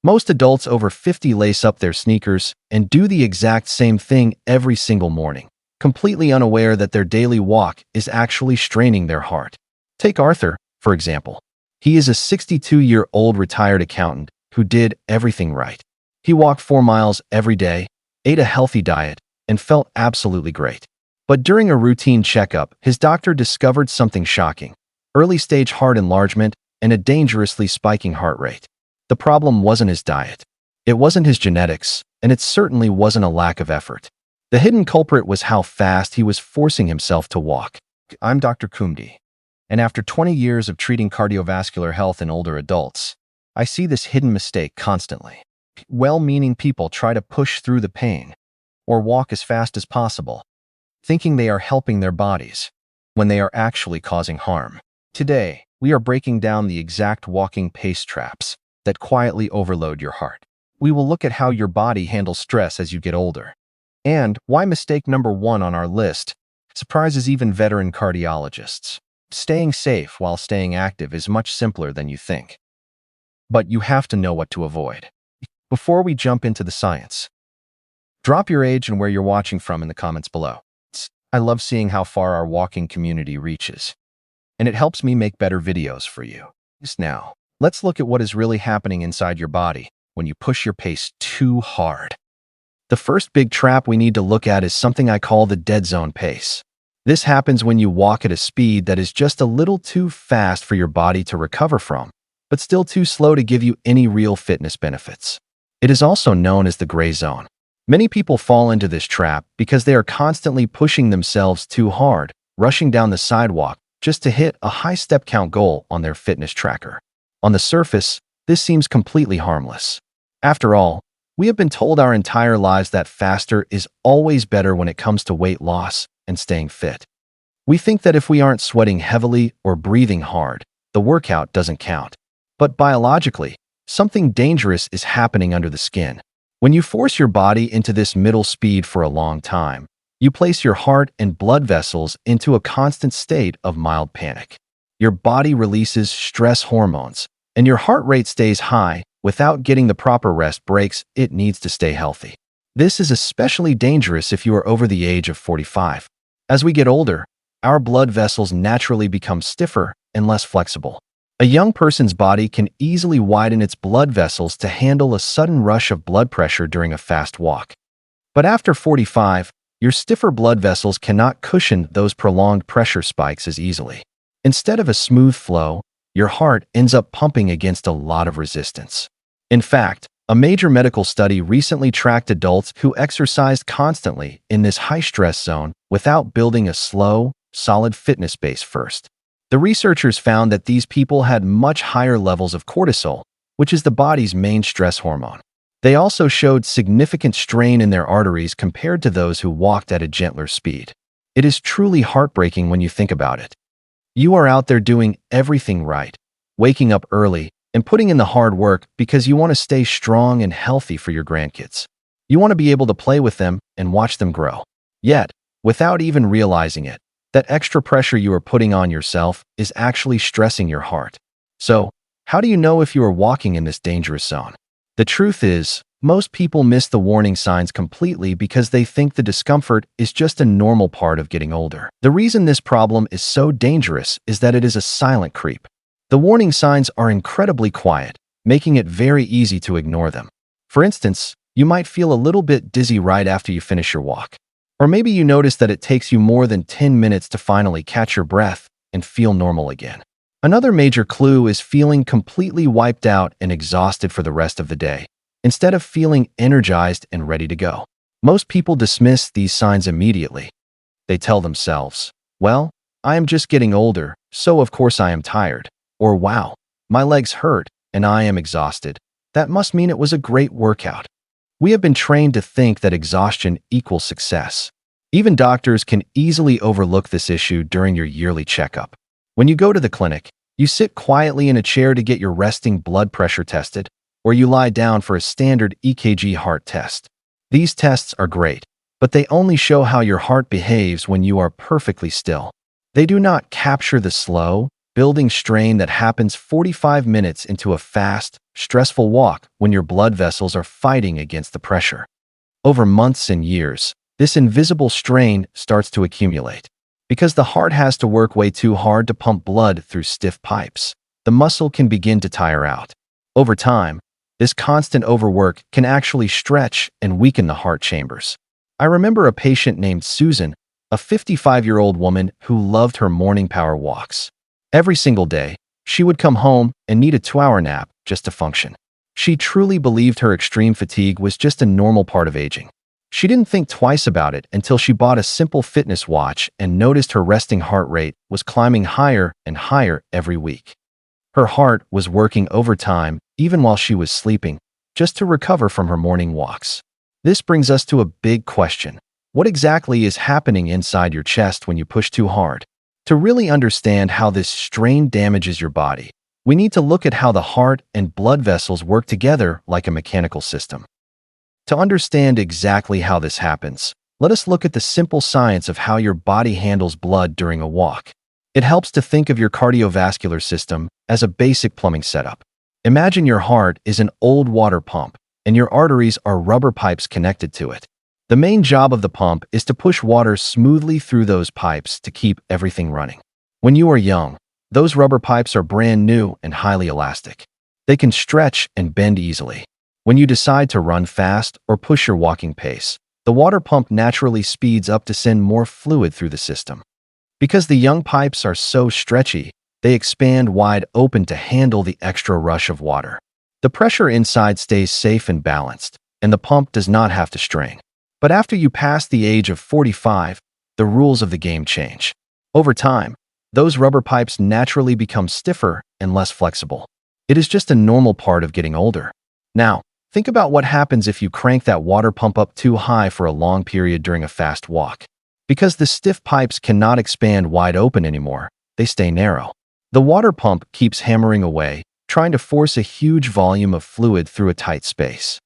Most adults over 50 lace up their sneakers and do the exact same thing every single morning, completely unaware that their daily walk is actually straining their heart. Take Arthur, for example. He is a 62-year-old retired accountant who did everything right. He walked 4 miles every day, ate a healthy diet, and felt absolutely great. But during a routine checkup, his doctor discovered something shocking: early-stage heart enlargement and a dangerously spiking heart rate. The problem wasn't his diet. It wasn't his genetics, and it certainly wasn't a lack of effort. The hidden culprit was how fast he was forcing himself to walk. I'm Dr. Kumdi, and after 20 years of treating cardiovascular health in older adults, I see this hidden mistake constantly. Well-meaning people try to push through the pain or walk as fast as possible, thinking they are helping their bodies when they are actually causing harm. Today, we are breaking down the exact walking pace traps that quietly overload your heart. We will look at how your body handles stress as you get older, and why mistake number 1 on our list surprises even veteran cardiologists. Staying safe while staying active is much simpler than you think, but you have to know what to avoid. Before we jump into the science, drop your age and where you're watching from in the comments below. I love seeing how far our walking community reaches, and it helps me make better videos for you. Now, let's look at what is really happening inside your body when you push your pace too hard. The first big trap we need to look at is something I call the dead zone pace. This happens when you walk at a speed that is just a little too fast for your body to recover from, but still too slow to give you any real fitness benefits. It is also known as the gray zone. Many people fall into this trap because they are constantly pushing themselves too hard, rushing down the sidewalk just to hit a high step count goal on their fitness tracker. On the surface, this seems completely harmless. After all, we have been told our entire lives that faster is always better when it comes to weight loss and staying fit. We think that if we aren't sweating heavily or breathing hard, the workout doesn't count. But biologically, something dangerous is happening under the skin. When you force your body into this middle speed for a long time, you place your heart and blood vessels into a constant state of mild panic. Your body releases stress hormones, and your heart rate stays high without getting the proper rest breaks it needs to stay healthy. This is especially dangerous if you are over the age of 45. As we get older, our blood vessels naturally become stiffer and less flexible. A young person's body can easily widen its blood vessels to handle a sudden rush of blood pressure during a fast walk. But after 45, your stiffer blood vessels cannot cushion those prolonged pressure spikes as easily. Instead of a smooth flow, your heart ends up pumping against a lot of resistance. In fact, a major medical study recently tracked adults who exercised constantly in this high-stress zone without building a slow, solid fitness base first. The researchers found that these people had much higher levels of cortisol, which is the body's main stress hormone. They also showed significant strain in their arteries compared to those who walked at a gentler speed. It is truly heartbreaking when you think about it. You are out there doing everything right, waking up early, and putting in the hard work because you want to stay strong and healthy for your grandkids. You want to be able to play with them and watch them grow. Yet, without even realizing it, that extra pressure you are putting on yourself is actually stressing your heart. So, how do you know if you are walking in this dangerous zone? The truth is, most people miss the warning signs completely because they think the discomfort is just a normal part of getting older. The reason this problem is so dangerous is that it is a silent creep. The warning signs are incredibly quiet, making it very easy to ignore them. For instance, you might feel a little bit dizzy right after you finish your walk. Or maybe you notice that it takes you more than 10 minutes to finally catch your breath and feel normal again. Another major clue is feeling completely wiped out and exhausted for the rest of the day, instead of feeling energized and ready to go. Most people dismiss these signs immediately. They tell themselves, well, I am just getting older, so of course I am tired. Or wow, my legs hurt and I am exhausted. That must mean it was a great workout. We have been trained to think that exhaustion equals success. Even doctors can easily overlook this issue during your yearly checkup. When you go to the clinic, you sit quietly in a chair to get your resting blood pressure tested, or you lie down for a standard EKG heart test. These tests are great, but they only show how your heart behaves when you are perfectly still. They do not capture the slow, building strain that happens 45 minutes into a fast, stressful walk when your blood vessels are fighting against the pressure. Over months and years, this invisible strain starts to accumulate. Because the heart has to work way too hard to pump blood through stiff pipes, the muscle can begin to tire out. Over time, this constant overwork can actually stretch and weaken the heart chambers. I remember a patient named Susan, a 55-year-old woman who loved her morning power walks. Every single day, she would come home and need a 2-hour nap just to function. She truly believed her extreme fatigue was just a normal part of aging. She didn't think twice about it until she bought a simple fitness watch and noticed her resting heart rate was climbing higher and higher every week. Her heart was working overtime even while she was sleeping, just to recover from her morning walks. This brings us to a big question. What exactly is happening inside your chest when you push too hard? To really understand how this strain damages your body, we need to look at how the heart and blood vessels work together like a mechanical system. To understand exactly how this happens, let us look at the simple science of how your body handles blood during a walk. It helps to think of your cardiovascular system as a basic plumbing setup. Imagine your heart is an old water pump, and your arteries are rubber pipes connected to it. The main job of the pump is to push water smoothly through those pipes to keep everything running. When you are young, those rubber pipes are brand new and highly elastic. They can stretch and bend easily. When you decide to run fast or push your walking pace, the water pump naturally speeds up to send more fluid through the system. Because the young pipes are so stretchy, they expand wide open to handle the extra rush of water. The pressure inside stays safe and balanced, and the pump does not have to strain. But after you pass the age of 45, the rules of the game change. Over time, those rubber pipes naturally become stiffer and less flexible. It is just a normal part of getting older. Now, think about what happens if you crank that water pump up too high for a long period during a fast walk. Because the stiff pipes cannot expand wide open anymore, they stay narrow. The water pump keeps hammering away, trying to force a huge volume of fluid through a tight space.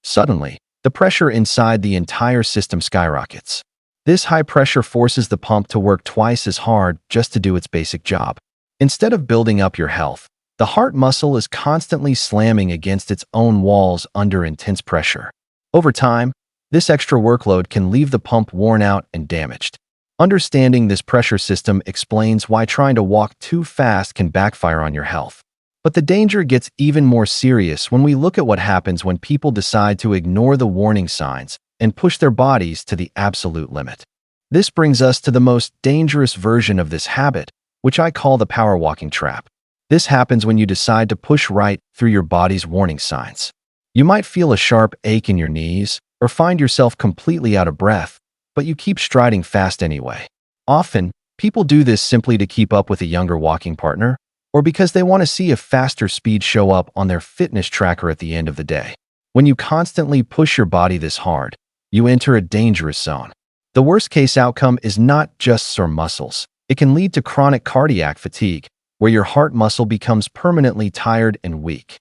Suddenly, the pressure inside the entire system skyrockets. This high pressure forces the pump to work twice as hard just to do its basic job. Instead of building up your health, the heart muscle is constantly slamming against its own walls under intense pressure. Over time, this extra workload can leave the pump worn out and damaged. Understanding this pressure system explains why trying to walk too fast can backfire on your health. But the danger gets even more serious when we look at what happens when people decide to ignore the warning signs and push their bodies to the absolute limit. This brings us to the most dangerous version of this habit, which I call the power walking trap. This happens when you decide to push right through your body's warning signs. You might feel a sharp ache in your knees or find yourself completely out of breath, but you keep striding fast anyway. Often, people do this simply to keep up with a younger walking partner, or because they want to see a faster speed show up on their fitness tracker at the end of the day. When you constantly push your body this hard, you enter a dangerous zone. The worst-case outcome is not just sore muscles. It can lead to chronic cardiac fatigue, where your heart muscle becomes permanently tired and weak.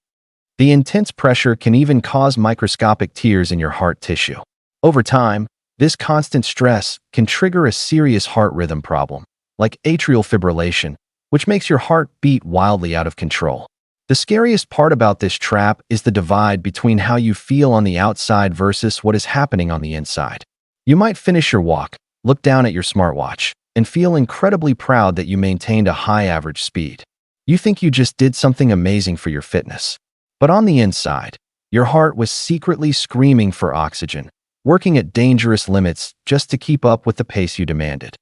The intense pressure can even cause microscopic tears in your heart tissue. Over time, this constant stress can trigger a serious heart rhythm problem, like atrial fibrillation, which makes your heart beat wildly out of control. The scariest part about this trap is the divide between how you feel on the outside versus what is happening on the inside. You might finish your walk, look down at your smartwatch, and feel incredibly proud that you maintained a high average speed. You think you just did something amazing for your fitness. But on the inside, your heart was secretly screaming for oxygen, working at dangerous limits just to keep up with the pace you demanded.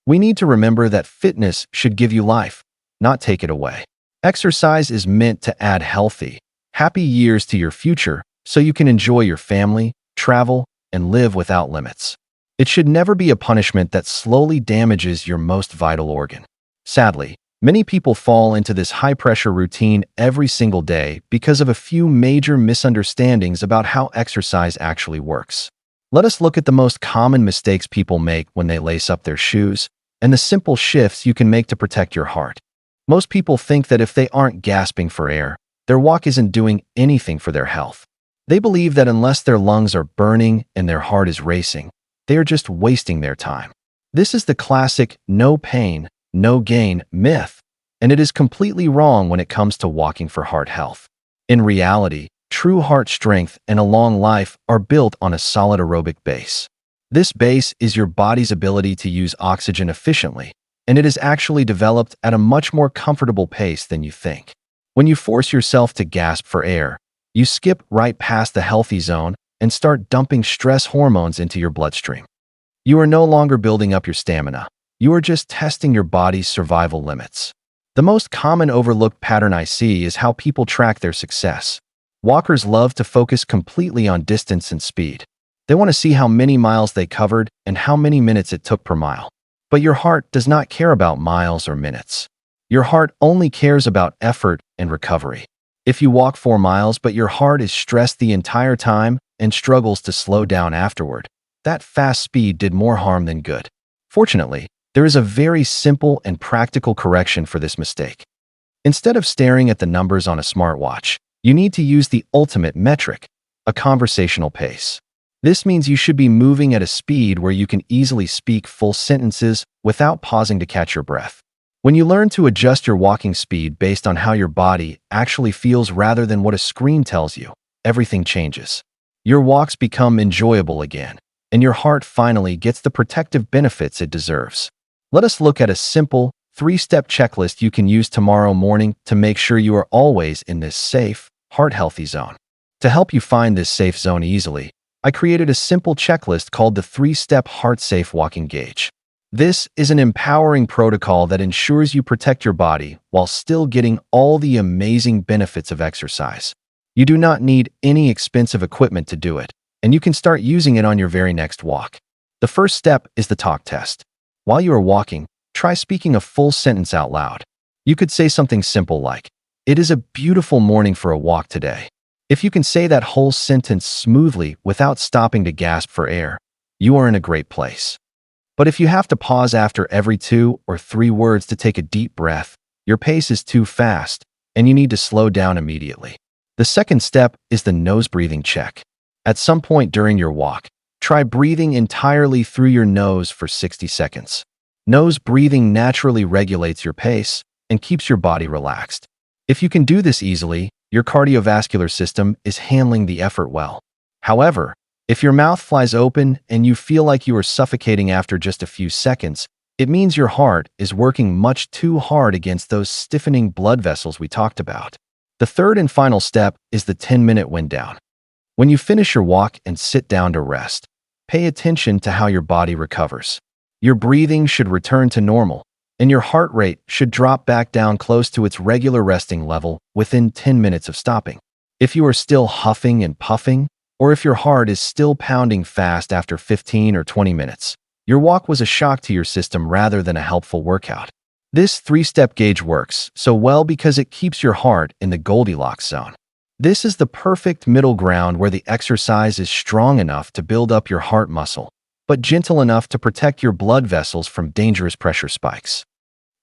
We need to remember that fitness should give you life, not take it away. Exercise is meant to add healthy, happy years to your future so you can enjoy your family, travel, and live without limits. It should never be a punishment that slowly damages your most vital organ. Sadly, many people fall into this high-pressure routine every single day because of a few major misunderstandings about how exercise actually works. Let us look at the most common mistakes people make when they lace up their shoes and the simple shifts you can make to protect your heart. Most people think that if they aren't gasping for air, their walk isn't doing anything for their health. They believe that unless their lungs are burning and their heart is racing, they are just wasting their time. This is the classic no pain, no gain myth, and it is completely wrong when it comes to walking for heart health. In reality, true heart strength and a long life are built on a solid aerobic base. This base is your body's ability to use oxygen efficiently, and it is actually developed at a much more comfortable pace than you think. When you force yourself to gasp for air, you skip right past the healthy zone and start dumping stress hormones into your bloodstream. You are no longer building up your stamina. You are just testing your body's survival limits. The most common overlooked pattern I see is how people track their success. Walkers love to focus completely on distance and speed. They want to see how many miles they covered and how many minutes it took per mile. But your heart does not care about miles or minutes. Your heart only cares about effort and recovery. If you walk 4 miles but your heart is stressed the entire time and struggles to slow down afterward, that fast speed did more harm than good. Fortunately, there is a very simple and practical correction for this mistake. Instead of staring at the numbers on a smartwatch, you need to use the ultimate metric, a conversational pace. This means you should be moving at a speed where you can easily speak full sentences without pausing to catch your breath. When you learn to adjust your walking speed based on how your body actually feels rather than what a screen tells you, everything changes. Your walks become enjoyable again, and your heart finally gets the protective benefits it deserves. Let us look at a simple, 3-step checklist you can use tomorrow morning to make sure you are always in this safe, heart-healthy zone. To help you find this safe zone easily, I created a simple checklist called the 3-step heart-safe walking gauge. This is an empowering protocol that ensures you protect your body while still getting all the amazing benefits of exercise. You do not need any expensive equipment to do it, and you can start using it on your very next walk. The first step is the talk test. While you are walking, try speaking a full sentence out loud. You could say something simple like, "It is a beautiful morning for a walk today." If you can say that whole sentence smoothly without stopping to gasp for air, you are in a great place. But if you have to pause after every 2 or 3 words to take a deep breath, your pace is too fast, and you need to slow down immediately. The second step is the nose breathing check. At some point during your walk, try breathing entirely through your nose for 60 seconds. Nose breathing naturally regulates your pace and keeps your body relaxed. If you can do this easily, your cardiovascular system is handling the effort well. However, if your mouth flies open and you feel like you are suffocating after just a few seconds, it means your heart is working much too hard against those stiffening blood vessels we talked about. The third and final step is the 10-minute wind down. When you finish your walk and sit down to rest, pay attention to how your body recovers. Your breathing should return to normal, and your heart rate should drop back down close to its regular resting level within 10 minutes of stopping. If you are still huffing and puffing, or if your heart is still pounding fast after 15 or 20 minutes, your walk was a shock to your system rather than a helpful workout. This 3-step gauge works so well because it keeps your heart in the Goldilocks zone. This is the perfect middle ground where the exercise is strong enough to build up your heart muscle, but gentle enough to protect your blood vessels from dangerous pressure spikes.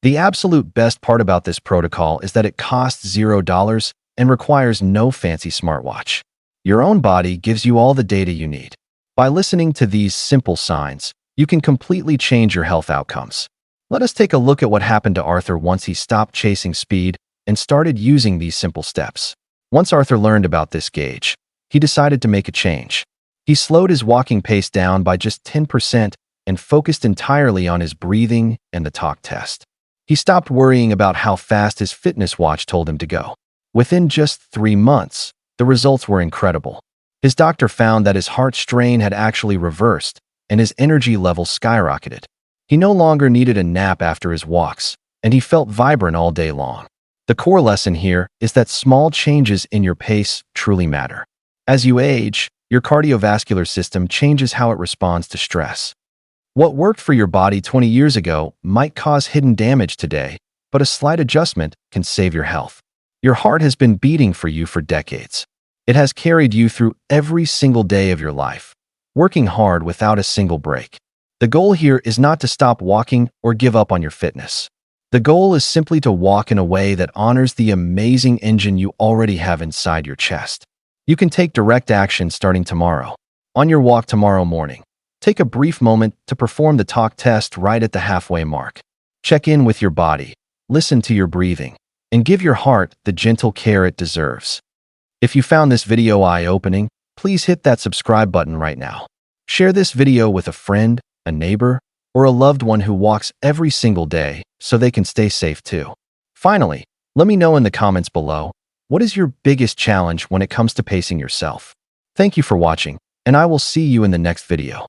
The absolute best part about this protocol is that it costs $0 and requires no fancy smartwatch. Your own body gives you all the data you need. By listening to these simple signs, you can completely change your health outcomes. Let us take a look at what happened to Arthur once he stopped chasing speed and started using these simple steps. Once Arthur learned about this gauge, he decided to make a change. He slowed his walking pace down by just 10% and focused entirely on his breathing and the talk test. He stopped worrying about how fast his fitness watch told him to go. Within just 3 months, the results were incredible. His doctor found that his heart strain had actually reversed, and his energy level skyrocketed. He no longer needed a nap after his walks, and he felt vibrant all day long. The core lesson here is that small changes in your pace truly matter. As you age, your cardiovascular system changes how it responds to stress. What worked for your body 20 years ago might cause hidden damage today, but a slight adjustment can save your health. Your heart has been beating for you for decades. It has carried you through every single day of your life, working hard without a single break. The goal here is not to stop walking or give up on your fitness. The goal is simply to walk in a way that honors the amazing engine you already have inside your chest. You can take direct action starting tomorrow. On your walk tomorrow morning, take a brief moment to perform the talk test right at the halfway mark. Check in with your body. listen to your breathing, and give your heart the gentle care it deserves. If you found this video eye-opening, please hit that subscribe button right now. Share this video with a friend, a neighbor, or a loved one who walks every single day so they can stay safe too. Finally, let me know in the comments below, what is your biggest challenge when it comes to pacing yourself? Thank you for watching, and I will see you in the next video.